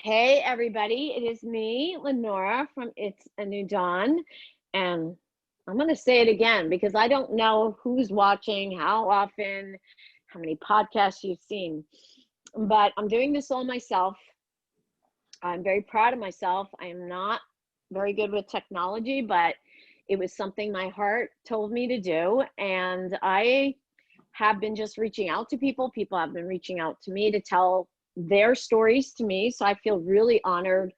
Hey everybody, it is me, Lenora from It's a New Dawn, and I'm going to say it again because I don't know who's watching, how often, how many podcasts you've seen, but I'm doing this all myself. I'm very proud of myself. I am not very good with technology, but it was something my heart told me to do, and I have been just reaching out to people. People have been reaching out to me to tell their stories to me. So I feel really honored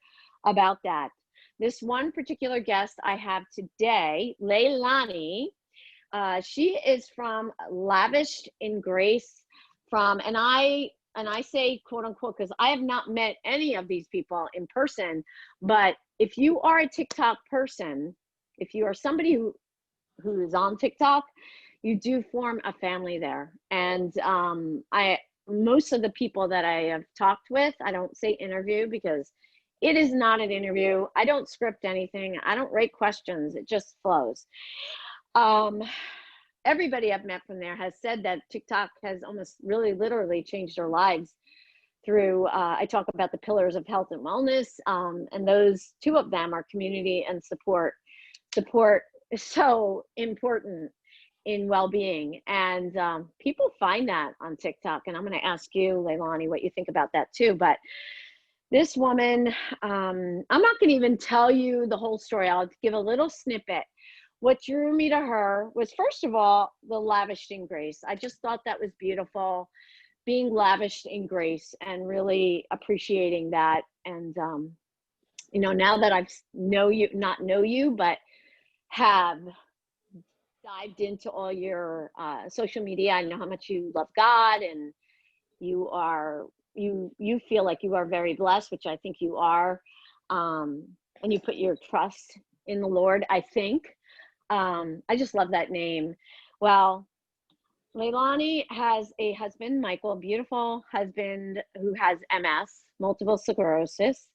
about that. This one particular guest I have today, Leilanie, she is from Lavished in Grace and I say quote unquote because I have not met any of these people in person, but if you are a TikTok person, if you are somebody who is on TikTok, you do form a family there. And most of the people that I have talked with, I don't say interview because it is not an interview. I don't script anything. I don't write questions. It just flows. Everybody I've met from there has said that TikTok has almost really literally changed their lives through, I talk about the pillars of health and wellness, and those two of them are community and support. Support is so important in well-being, and people find that on TikTok, and I'm going to ask you, Leilanie, what you think about that too. But this woman, I'm not going to even tell you the whole story. I'll give a little snippet. What drew me to her was, first of all, the lavished in grace. I just thought that was beautiful, being lavished in grace and really appreciating that. And now that I've not know you, but have dived into all your social media, I know how much you love God, and you feel like you are very blessed, which I think you are, and you put your trust in the Lord, I think. I just love that name. Well, Leilanie has a husband, Michael, a beautiful husband who has MS, multiple sclerosis,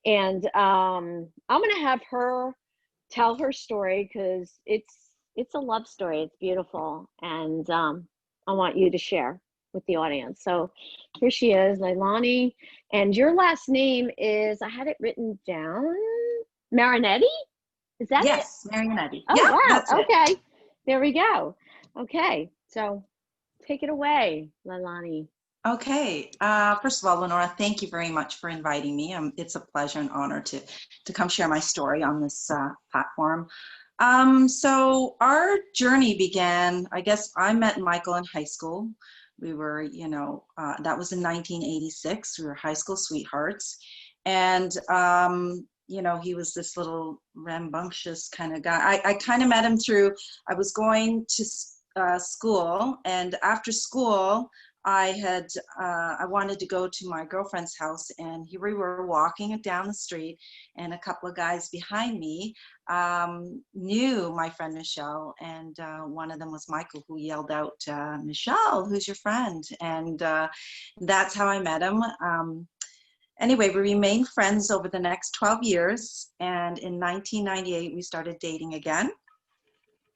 and I'm going to have her tell her story because it's a love story. It's beautiful, and I want you to share with the audience. So here she is, Leilanie, and your last name is, I had it written down, Marianetti? Is that it? Yes, Marianetti. Oh, Yeah, wow. that's it. Okay. There we go. Okay. So take it away, Leilanie. Okay. First of all, Lenora, thank you very much for inviting me. It's a pleasure and honor to come share my story on this platform. So our journey began, I guess I met Michael in high school. We were, that was in 1986. We were high school sweethearts. And he was this little rambunctious kind of guy. I kind of met him through, I was going to school, and after school, I wanted to go to my girlfriend's house, and here we were walking down the street, and a couple of guys behind me knew my friend Michelle, and one of them was Michael, who yelled out, Michelle, who's your friend? And that's how I met him. Anyway, we remained friends over the next 12 years, and in 1998, we started dating again.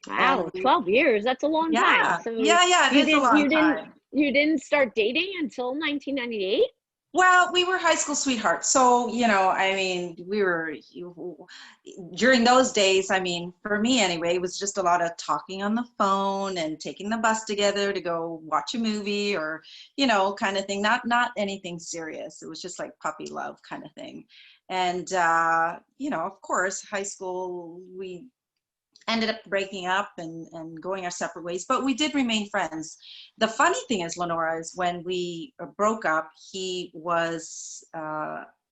Wow, 12 years. That's a long time. So it is a long time. You didn't start dating until 1998? Well, we were high school sweethearts. So, we were, during those days, for me anyway, it was just a lot of talking on the phone and taking the bus together to go watch a movie or, kind of thing. Not anything serious. It was just like puppy love kind of thing. And, of course, high school, we ended up breaking up and going our separate ways, but we did remain friends. The funny thing is, Lenora, is when we broke up, he was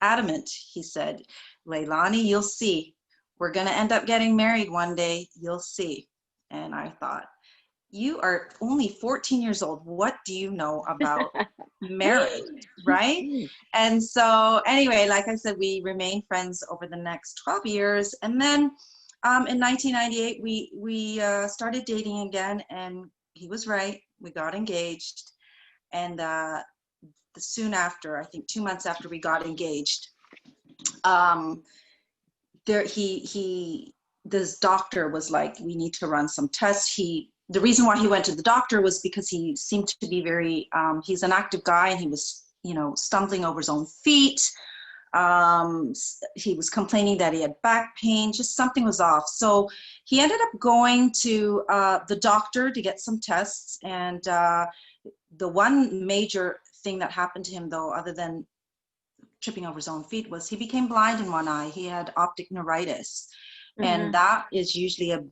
adamant. He said, Leilanie, you'll see. We're going to end up getting married one day. You'll see. And I thought, you are only 14 years old. What do you know about marriage, right? And so anyway, like I said, we remained friends over the next 12 years. And then in 1998, we started dating again, and he was right. We got engaged, and soon after, I think 2 months after we got engaged, this doctor was like, we need to run some tests. The reason why he went to the doctor was because he seemed to be very, he's an active guy, and he was, stumbling over his own feet. He was complaining that he had back pain, just something was off. So he ended up going to the doctor to get some tests. And the one major thing that happened to him, though, other than tripping over his own feet, was he became blind in one eye. He had optic neuritis. And that is usually a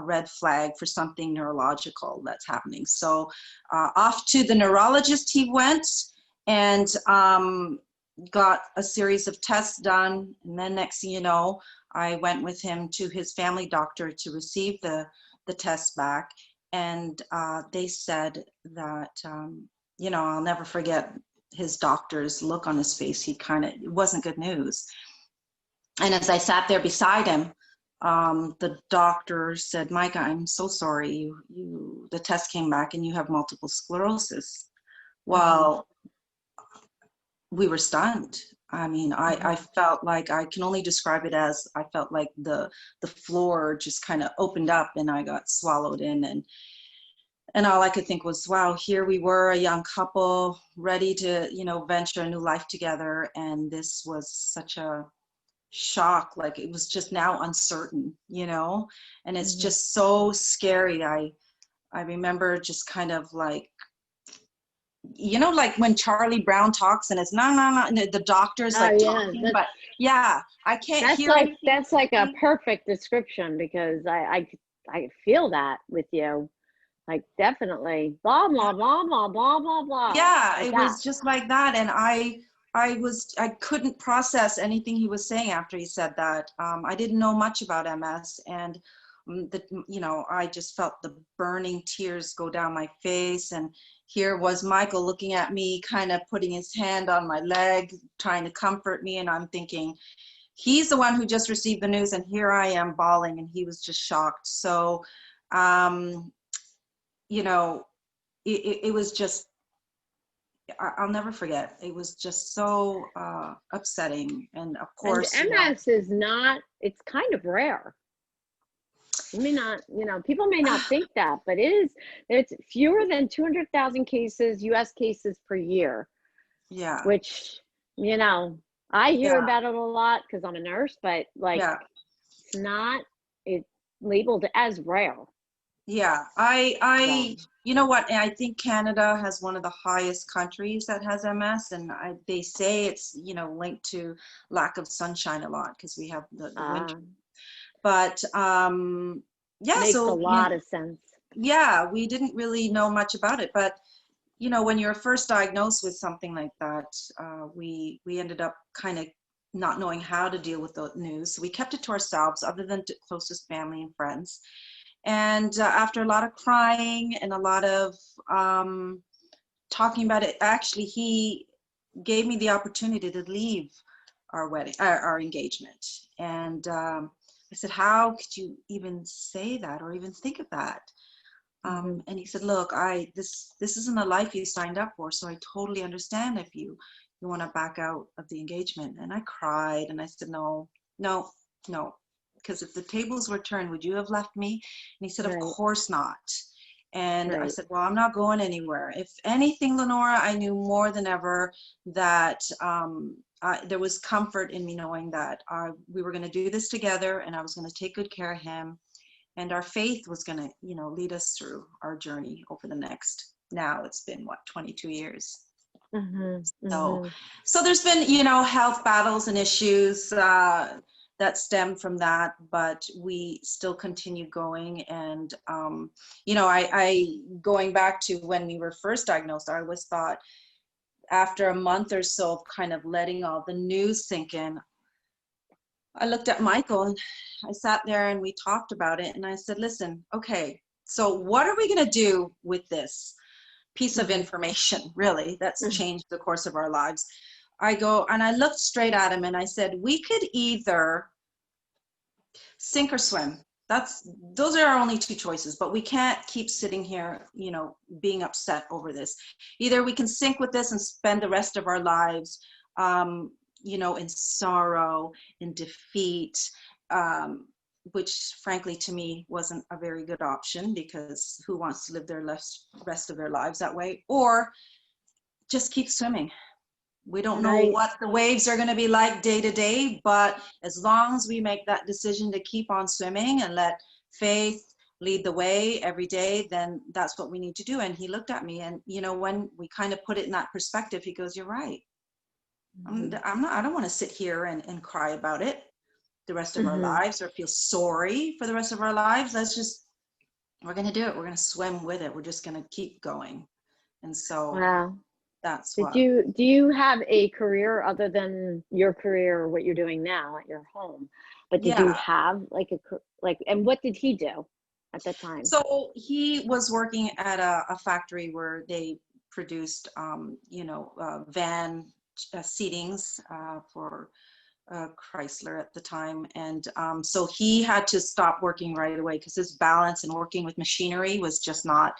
red flag for something neurological that's happening. So off to the neurologist he went, and got a series of tests done. And then next thing you know, I went with him to his family doctor to receive the tests back. And they said that, I'll never forget his doctor's look on his face. It wasn't good news. And as I sat there beside him, the doctor said, "Micah, I'm so sorry. The test came back and you have multiple sclerosis." Well, we were stunned. I mean, I felt like, I can only describe it as, I felt like the floor just kind of opened up and I got swallowed in, and all I could think was, wow, here we were, a young couple ready to, venture a new life together, and this was such a shock. Like, it was just now uncertain, and it's just so scary. I remember just kind of like, like when Charlie Brown talks and it's no, and the doctor's like talking, but yeah, I can't hear anything. That's like a perfect description, because I feel that with you. Like, definitely blah blah blah blah blah blah blah. Yeah, it was just like that. And I couldn't process anything he was saying after he said that. I didn't know much about MS, and I just felt the burning tears go down my face. And here was Michael looking at me, kind of putting his hand on my leg, trying to comfort me. And I'm thinking, he's the one who just received the news, and here I am bawling, and he was just shocked. So, it was just, I'll never forget. It was just so upsetting. And of course, and MS is not, it's kind of rare. You may not, people may not think that, but it's fewer than 200,000 cases, US cases per year. Yeah. Which, I hear about it a lot because I'm a nurse, but it's not, it's labeled as rare. Yeah, you know what? I think Canada has one of the highest countries that has MS, and they say it's, linked to lack of sunshine a lot, because we have the winter. But makes a lot of sense. Yeah, we didn't really know much about it, but when you're first diagnosed with something like that, we ended up kind of not knowing how to deal with the news. So we kept it to ourselves, other than to closest family and friends. And after a lot of crying and a lot of talking about it, actually, he gave me the opportunity to leave our engagement. And I said, "How could you even say that, or even think of that?" And he said, "Look, this isn't a life you signed up for, so I totally understand if you want to back out of the engagement." And I cried, and I said, no. Because if the tables were turned, would you have left me? And he said, "Of course not." And I said, "Well, I'm not going anywhere." If anything, Lenora, I knew more than ever that there was comfort in me knowing that we were going to do this together, and I was going to take good care of him, and our faith was going to, lead us through our journey over the next, now it's been 22 years. So there's been, health battles and issues that stem from that, but we still continue going. And, I going back to when we were first diagnosed, I always thought, after a month or so of kind of letting all the news sink in, I looked at Michael and I sat there and we talked about it. And I said, "Listen, okay, so what are we going to do with this piece of information, really, that's changed the course of our lives?" I go and I looked straight at him and I said, "We could either sink or swim. Those are our only two choices, but we can't keep sitting here, being upset over this. Either we can sink with this and spend the rest of our lives, in sorrow, in defeat, which frankly to me wasn't a very good option, because who wants to live their rest of their lives that way? Or just keep swimming." We don't know Right. what the waves are going to be like day to day, but as long as we make that decision to keep on swimming and let faith lead the way every day, then that's what we need to do. And he looked at me, and when we kind of put it in that perspective, he goes, "You're right. I don't want to sit here and cry about it the rest of our Mm-hmm. lives or feel sorry for the rest of our lives. We're going to do it. We're going to swim with it. We're just going to keep going." And so Wow. that's Do what. you have a career other than your career or what you're doing now at your home? But did you Yeah. have like and what did he do at that time? So he was working at a factory where they produced, van seatings for Chrysler at the time. And so he had to stop working right away because his balance and working with machinery was just not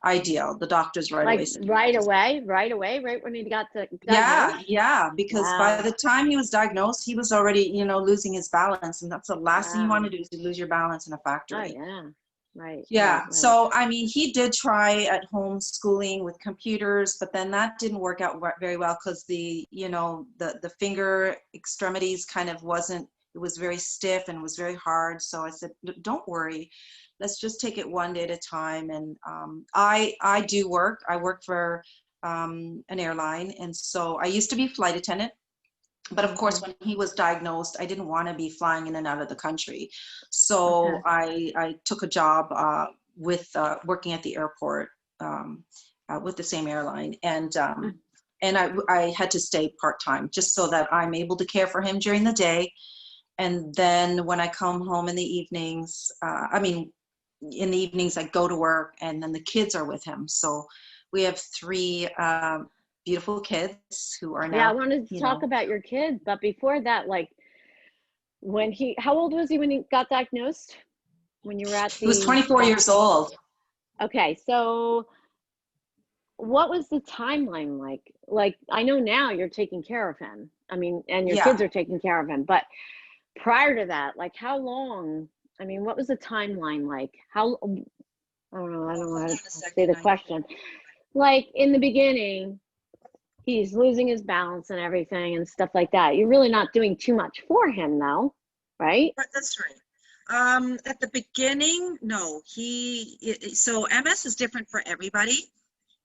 ideal. The doctors right away Like said, "You have to." right when he got Yeah, diagnosed? yeah, because by Wow. the time he was diagnosed, he was already, losing his balance. And that's the last thing you want Wow. to do, is to lose your balance in a Oh factory. yeah. Right, right, Yeah, right. so I mean, he did try at home schooling with computers, but then that didn't work out very well because the finger extremities kind of wasn't, it was very stiff and was very hard. So I said, Don't worry, let's just take it one day at a time." And I do work. I work for an airline, and so I used to be flight attendant. But of course, Mm-hmm. when he was diagnosed, I didn't want to be flying in and out of the country. So Okay. I took a job with working at the airport with the same airline. And I had to stay part-time just so that I'm able to care for him during the day. And then when I come home in the evenings, I go to work, and then the kids are with him. So we have three beautiful kids who are Yeah, I now, wanted to you talk know, about your kids, but before that, like how old was he when he got diagnosed? When you were at he was the 24 years doctor? old. Okay, so what was the timeline like? Like, I know now you're taking care of him. I mean, and your Yeah. kids are taking care of him, but prior to that, like how long? I mean, what was the timeline like? I don't know Hold how to on a say second. the question. Like in the beginning, he's losing his balance and everything and stuff like that. You're really not doing too much for him though, right? But that's right. At the beginning, no, so MS is different for everybody.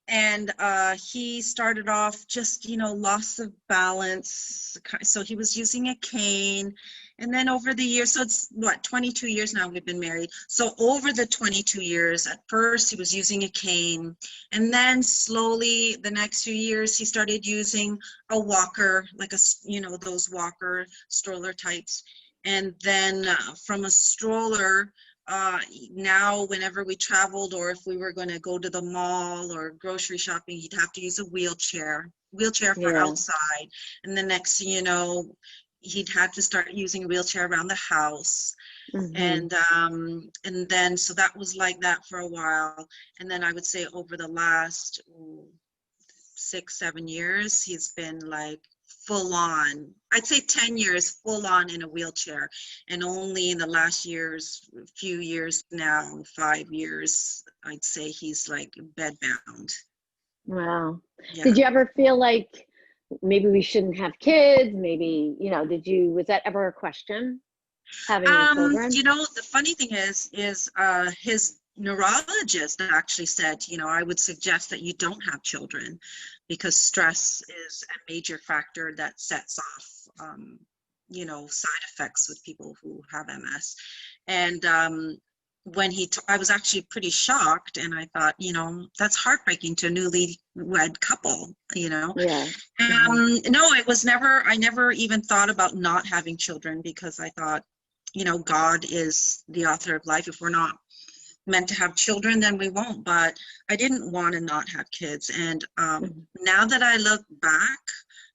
And he started off just, loss of balance. So he was using a cane. And then over the years, so it's 22 years now we've been married. So over the 22 years, at first he was using a cane. And then slowly the next few years, he started using a walker, like those walker stroller types. And then from a stroller, now whenever we traveled, or if we were going to go to the mall or grocery shopping, he'd have to use a wheelchair for Yeah. outside. And the next thing you know, he'd have to start using a wheelchair around the house. Mm-hmm. And then so that was like that for a while. And then I would say over the last 6-7 years, he's been like full on, I'd say 10 years full on in a wheelchair. And only in the last few years now, 5 years, I'd say he's like bedbound. Wow. Yeah. Did you ever feel like maybe we shouldn't have kids? Maybe, was that ever a question, having children? The funny thing is his neurologist actually said, I would suggest that you don't have children because stress is a major factor that sets off, side effects with people who have MS. And when I was actually pretty shocked, and I thought, that's heartbreaking to a newly wed couple, Yeah. Mm-hmm. No, I never even thought about not having children because I thought, God is the author of life. If we're not meant to have children, then we won't. But I didn't want to not have kids. And Mm-hmm. now that I look back,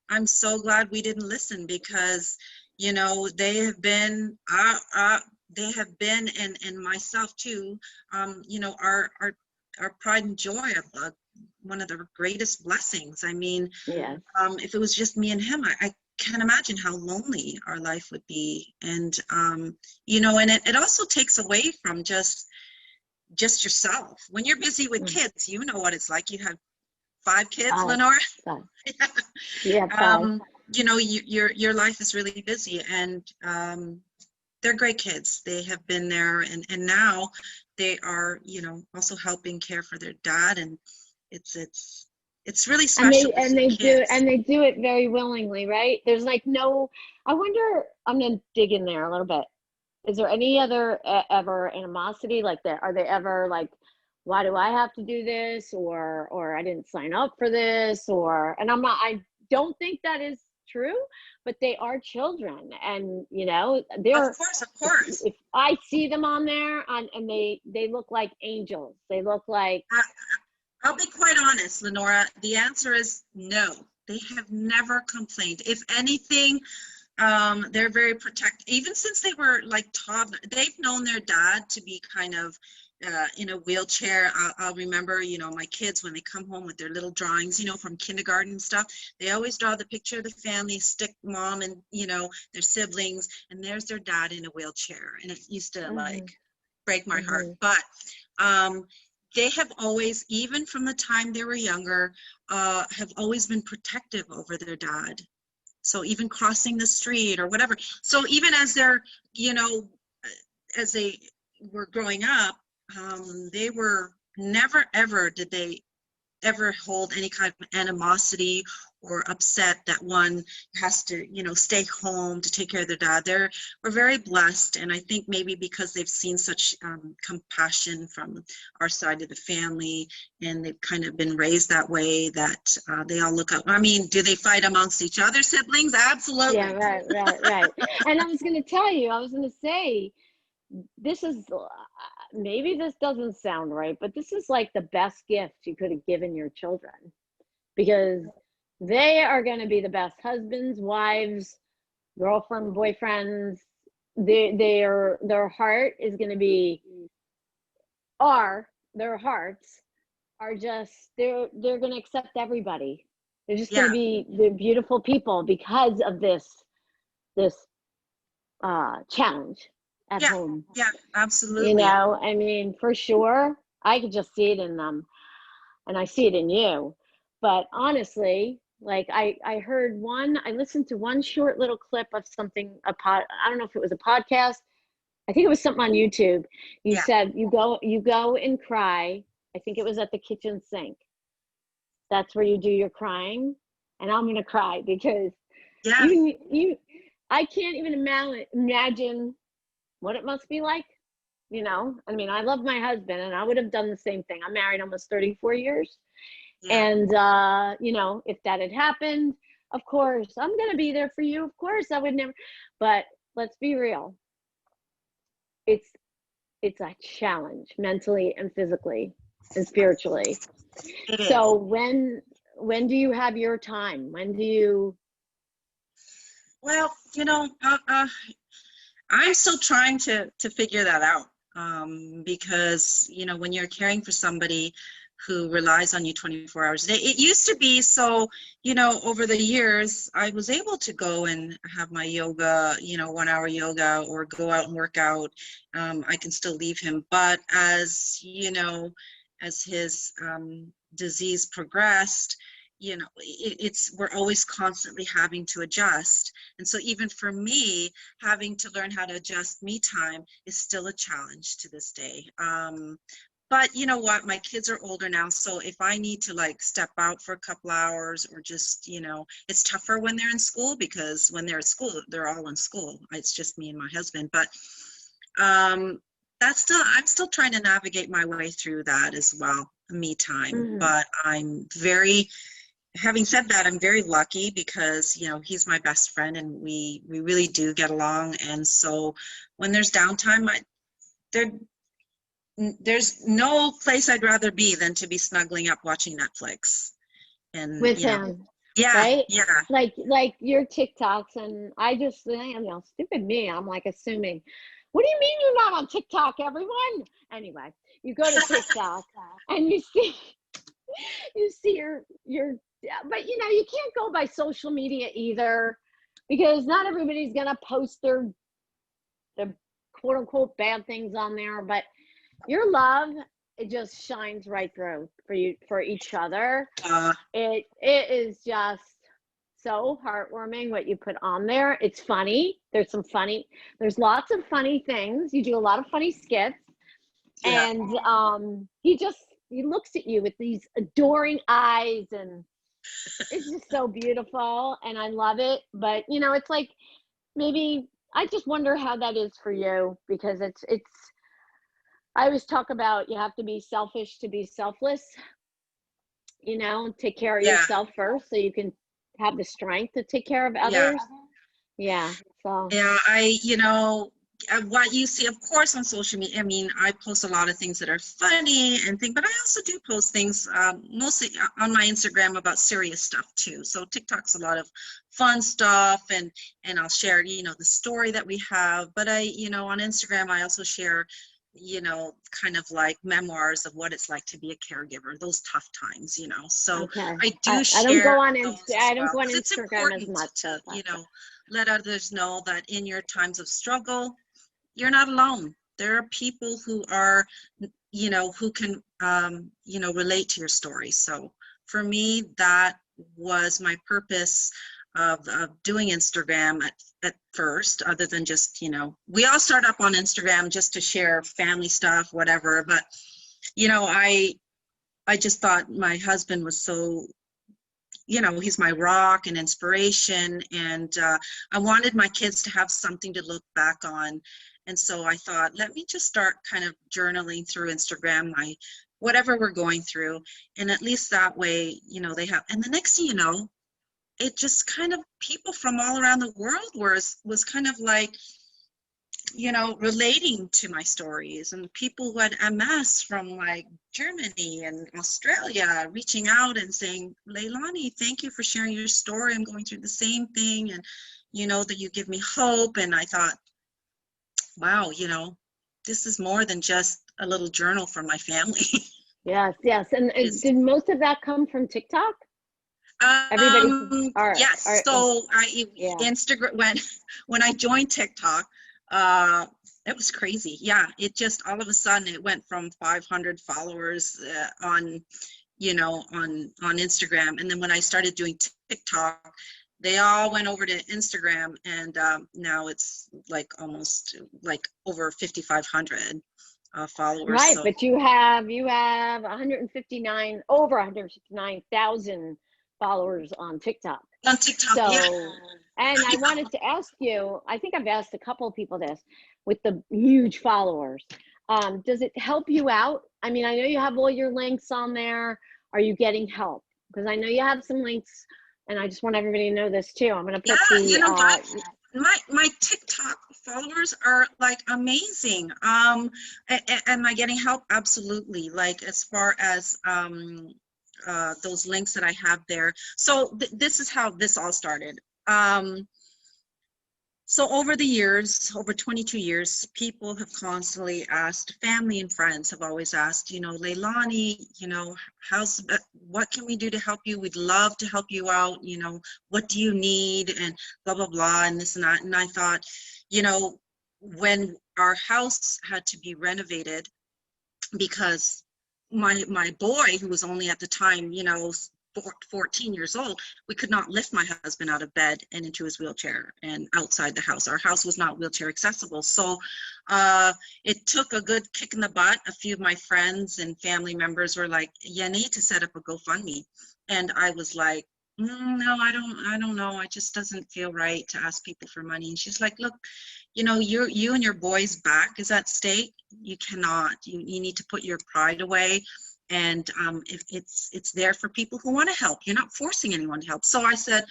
I'm so glad we didn't listen because, they have been, and myself too, our pride and joy of one of the greatest blessings. I mean, Yeah. if it was just me and him, I can't imagine how lonely our life would be. And and it also takes away from just yourself. When you're busy with kids, you know what it's like. You have 5 kids, Five. Lenora? Five. Yeah, 5. You know, your life is really busy, and they're great kids. They have been there, and now they are, you know, also helping care for their dad, and it's really special to see kids. They do it very willingly, right? There's like no, I wonder, I'm gonna dig in there a little bit. Is there any other ever animosity like that? Are they ever like, why do I have to do this, or I didn't sign up for this, or, and I don't think that is true, but they are children, and you know, they're, Of course. if I see them on there and they look like angels, they look like, I'll be quite honest, Lenora. The answer is no. They have never complained. If anything, they're very protective. Even since they were like toddler, they've known their dad to be kind of in a wheelchair. I'll remember, you know, my kids, when they come home with their little drawings, you know, from kindergarten and stuff, they always draw the picture of the family, stick mom and, you know, their siblings, and there's their dad in a wheelchair. And it used to like break my heart. But they have always, even from the time they were younger, have always been protective over their dad. So even crossing the street or whatever. So even as they're, you know, as they were growing up, they were never, ever did they ever hold any kind of animosity or upset that one has to, you know, stay home to take care of their dad. We're very blessed, and I think maybe because they've seen such compassion from our side of the family, and they've kind of been raised that way, that they all look up. I mean, do they fight amongst each other, siblings? Absolutely. yeah, right. And I was going to say, this is, maybe this doesn't sound right, but this is like the best gift you could have given your children, because they are going to be the best husbands, wives, girlfriend, boyfriends. Their heart is going to be, their hearts are just, they're going to accept everybody. They're just going to be the beautiful people because of this challenge at home. Yeah, absolutely. You know, I mean, for sure, I could just see it in them, and I see it in you. But honestly, like I listened to one short little clip of something, I don't know if it was a podcast. I think it was something on YouTube. You said you go and cry. I think it was at the kitchen sink. That's where you do your crying, and I'm gonna cry because I can't even imagine what it must be like, you know. I mean, I love my husband, and I would have done the same thing. I'm married almost 34 years. And, you know, if that had happened, of course, I'm going to be there for you. Of course, I would never, but let's be real. It's a challenge mentally and physically and spiritually. So when do you have your time? When do you? Well, you know, I'm still trying to figure that out, because, you know, when you're caring for somebody who relies on you 24 hours a day, it used to be so, you know, over the years, I was able to go and have my yoga, you know, 1 hour yoga, or go out and work out. I can still leave him. But as, you know, as his disease progressed, you know, we're always constantly having to adjust. And so even for me, having to learn how to adjust me time is still a challenge to this day. But you know what, my kids are older now, so if I need to like step out for a couple hours, or just, you know, it's tougher when they're in school, because when they're at school, they're all in school. It's just me and my husband. But I'm still trying to navigate my way through that as well, me time. But having said that, I'm very lucky, because, you know, he's my best friend, and we really do get along. And so when there's downtime, there's no place I'd rather be than to be snuggling up watching Netflix. And With him. Yeah, right? Yeah. Like your TikToks, and I just, you know, stupid me, I'm like assuming, what do you mean you're not on TikTok, everyone? Anyway, you go to TikTok and you see your, but you know, you can't go by social media either, because not everybody's gonna post their quote unquote bad things on there. But your love it just shines right through for you, for each other. Uh, It is just so heartwarming what you put on there. It's funny. There's lots of funny things. You do a lot of funny skits. yeah. And he looks at you with these adoring eyes, and it's just so beautiful, and I love it. But it's like, maybe I just wonder how that is for you, because it's I always talk about, you have to be selfish to be selfless, take care of Yeah. yourself first so you can have the strength to take care of others. Yeah. So Yeah, what you see, of course, on social media, I mean, I post a lot of things that are funny and things, but I also do post things, mostly on my Instagram, about serious stuff too. So TikTok's a lot of fun stuff, and I'll share, the story that we have. But on Instagram, I also share, kind of like memoirs of what it's like to be a caregiver, those tough times, So okay. I do I don't share go on those as I don't well, go on 'cause it's Instagram as important much. to, let others know that in your times of struggle, you're not alone. There are people who are, who can, relate to your story. So for me, that was my purpose of doing Instagram at first, other than just, we all start up on Instagram just to share family stuff, whatever. But, I just thought my husband was so, he's my rock and inspiration. And I wanted my kids to have something to look back on. And so I thought, let me just start kind of journaling through Instagram, whatever we're going through. And at least that way, they have, and the next thing you know, it just kind of, people from all around the world was kind of like, relating to my stories, and people who had MS from like Germany and Australia reaching out and saying, Leilanie, thank you for sharing your story. I'm going through the same thing, and that you give me hope. And I thought, wow, this is more than just a little journal for my family. Yes. And did most of that come from TikTok? Everybody. Yes. So Instagram, when I joined TikTok, it was crazy. Yeah, it just all of a sudden it went from 500 followers on Instagram, and then when I started doing TikTok, they all went over to Instagram, and now it's like almost like over 5,500 followers. Right, so. But you have over 159,000 followers on TikTok. On TikTok, So, yeah. And I wanted to ask you, I think I've asked a couple of people this, with the huge followers. Does it help you out? I mean, I know you have all your links on there. Are you getting help? Because I know you have some links, and I just want everybody to know this too. I'm going to put my TikTok followers are like amazing. Am I getting help? Absolutely. Like, as far as those links that I have there. So this is how this all started. So over the years, over 22 years, people have constantly asked, family and friends have always asked, Leilanie, what can we do to help you? We'd love to help you out. What do you need? And blah, blah, blah, and this and that. And I thought, when our house had to be renovated, because my boy, who was only at the time, 14 years old, we could not lift my husband out of bed and into his wheelchair and outside the house. Our house was not wheelchair accessible. So it took a good kick in the butt. A few of my friends and family members were like, you need to set up a GoFundMe. And I was like, no, I don't know. It just doesn't feel right to ask people for money. And she's like, look, you and your boy's back is at stake. You cannot, you need to put your pride away. And if it's there for people who want to help. You're not forcing anyone to help. So I said,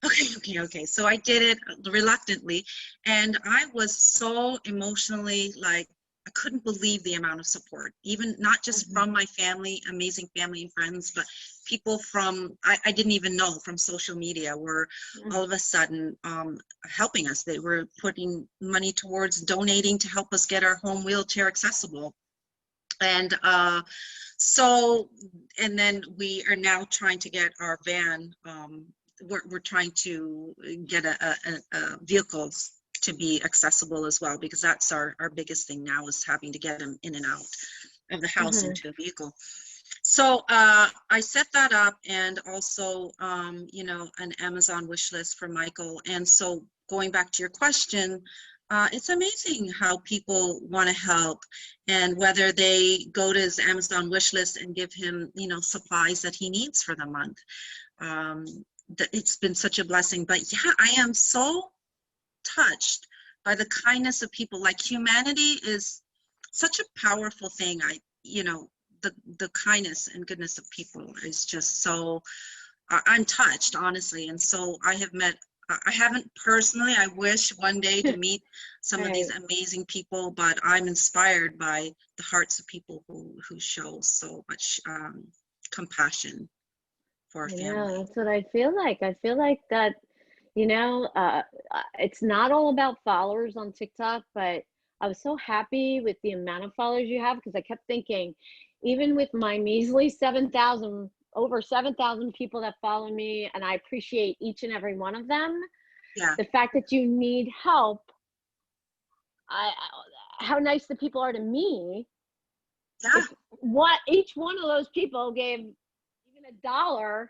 okay. So I did it reluctantly. And I was so emotionally, like, I couldn't believe the amount of support, even not just from my family, amazing family and friends, but people from, I didn't even know, from social media were all of a sudden helping us. They were putting money towards donating to help us get our home wheelchair accessible. And and then we are now trying to get our van, we're trying to get a vehicles to be accessible as well, because that's our biggest thing now, is having to get them in and out. of the house Mhm. into a vehicle. So I set that up, and also, you know, an Amazon wish list for Michael. And so going back to your question, it's amazing how people want to help, and whether they go to his Amazon wish list and give him, you know, supplies that he needs for the month. It's been such a blessing. But yeah, I am so touched by the kindness of people. Like, humanity is such a powerful thing. You know, the kindness and goodness of people is just so, I'm touched, honestly. And so I have met, I haven't personally, I wish one day to meet some of these Right. amazing people, but I'm inspired by the hearts of people who show so much compassion for a I know, family. that's what I feel like. I feel like that, you know, it's not all about followers on TikTok, but I was so happy with the amount of followers you have, because I kept thinking, even with my measly 7,000, over 7,000 people that follow me, and I appreciate each and every one of them, Yeah, the fact that you need help, how nice the people are to me. yeah, If what each one of those people gave even $1,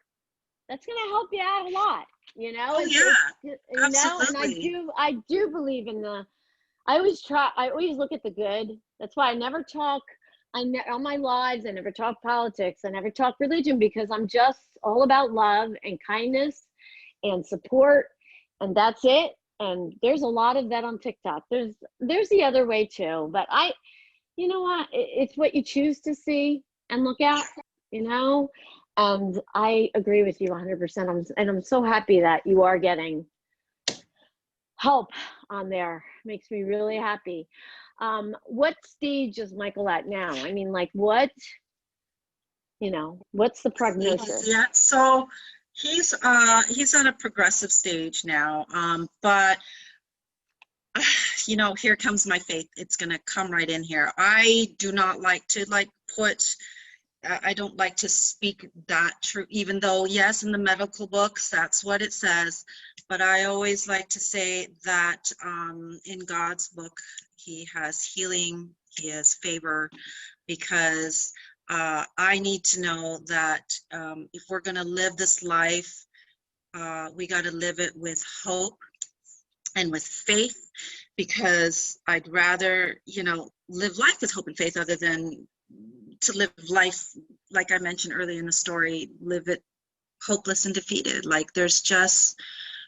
that's going to help you out a lot. You know, oh it's yeah, you know, and absolutely. I do believe in the. I always look at the good. That's why I never talk. On my lives, I never talk politics. I never talk religion, because I'm just all about love and kindness and support, and that's it. And there's a lot of that on TikTok. There's the other way too, but you know what? It's what you choose to see and look at, you know? And I agree with you 100%. I'm so happy that you are getting help on there. Makes me really happy. What stage is Michael at now? I mean, like, what's the prognosis? Yeah, so he's on a progressive stage now, but you know, here comes my faith. It's gonna come right in here. I do not like to put, I don't like to speak that true, even though yes, in the medical books that's what it says, but I always like to say that in God's book he has healing, he has favor, because I need to know that if we're going to live this life, we got to live it with hope and with faith, because I'd rather, you know, live life with hope and faith, other than to live life, like I mentioned earlier in the story, live it hopeless and defeated. Like, there's just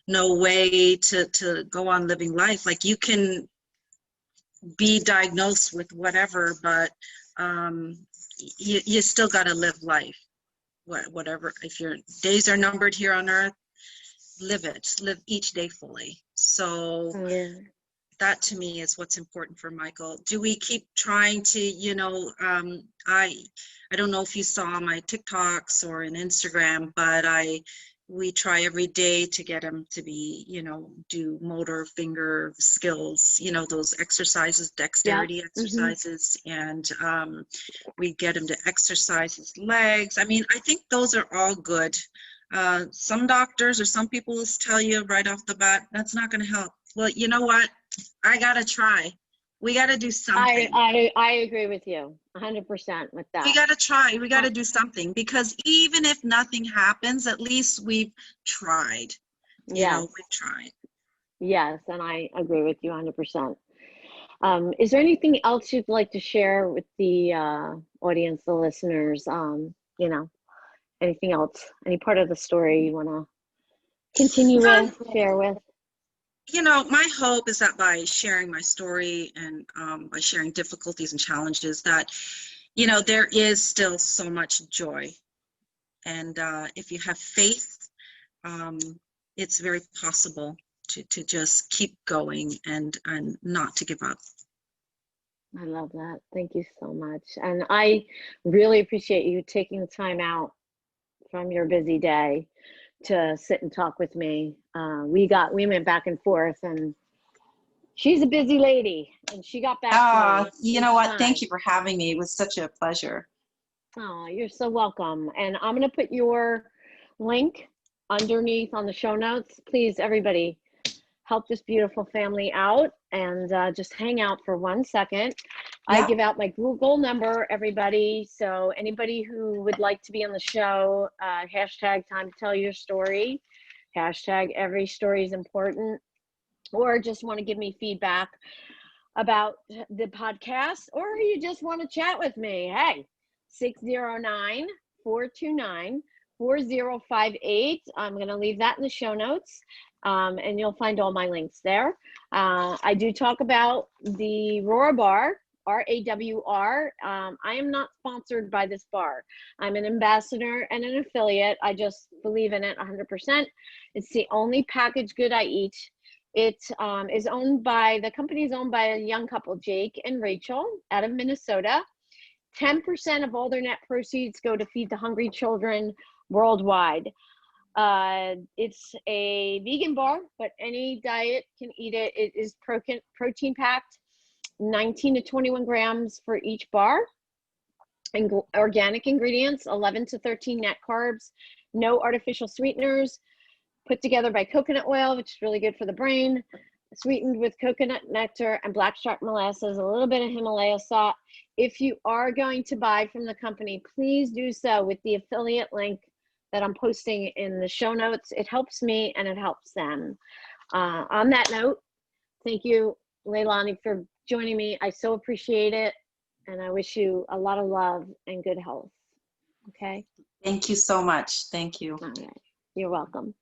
no way to go on living life. Like, you can be diagnosed with whatever, but you still got to live life, whatever. If your days are numbered here on earth, live each day fully. So Yeah. that to me is what's important for Michael. Do we keep trying to, you know, I don't know if you saw my TikToks or in Instagram, but we try every day to get him to be, you know, do motor finger skills, you know, those exercises, Yeah. dexterity Hmm. exercises, and we get him to exercise his legs. I mean, I think those are all good. Some doctors or some people will tell you right off the bat, that's not going to help. Well, you know what? I gotta try. We gotta do something. I agree with you 100% with We that. gotta try. We Uh, gotta do something, because even if nothing happens, at least we've tried. You know, yes. we've tried. Yes, and I agree with you 100%. Is there anything else you'd like to share with the audience, the listeners? You know, anything else? Any part of the story you want to continue Um, with, share with? you know, my hope is that by sharing my story and by sharing difficulties and challenges, that, you know, there is still so much joy. And if you have faith, um, it's very possible to just keep going and not to give up. I love that. Thank you so much. And I really appreciate you taking the time out from your busy day to sit and talk with me. We went back and forth, and she's a busy lady, and she got back to me You know each what? Thank time. you for having me. It was such a pleasure. Oh, you're so welcome. And I'm going to put your link underneath on the show notes. Please, everybody, help this beautiful family out, and just hang out for 1 second. I Yeah. give out my Google number, everybody. So anybody who would like to be on the show, hashtag time to tell your story, hashtag every story is important, or just want to give me feedback about the podcast, or you just want to chat with me, hey, 609-429-4058. I'm going to leave that in the show notes, and you'll find all my links there. I do talk about the Rawr Bar, RAWR. I am not sponsored by this bar. I'm an ambassador and an affiliate. I just believe in it 100%. It's the only packaged good I eat. It is owned by, the company is owned by a young couple, Jake and Rachel, out of Minnesota. 10% of all their net proceeds go to feed the hungry children worldwide. It's a vegan bar, but any diet can eat it. It is protein packed, 19 to 21 grams for each bar. And organic ingredients, 11 to 13 net carbs, no artificial sweeteners. Put together by coconut oil, which is really good for the brain, sweetened with coconut nectar and blackstrap molasses, a little bit of Himalaya salt. If you are going to buy from the company, please do so with the affiliate link that I'm posting in the show notes. It helps me and it helps them. On that note, thank you, Leilanie, for joining me. I so appreciate it. And I wish you a lot of love and good health. Okay? Thank you so much. Thank you. All right. You're welcome.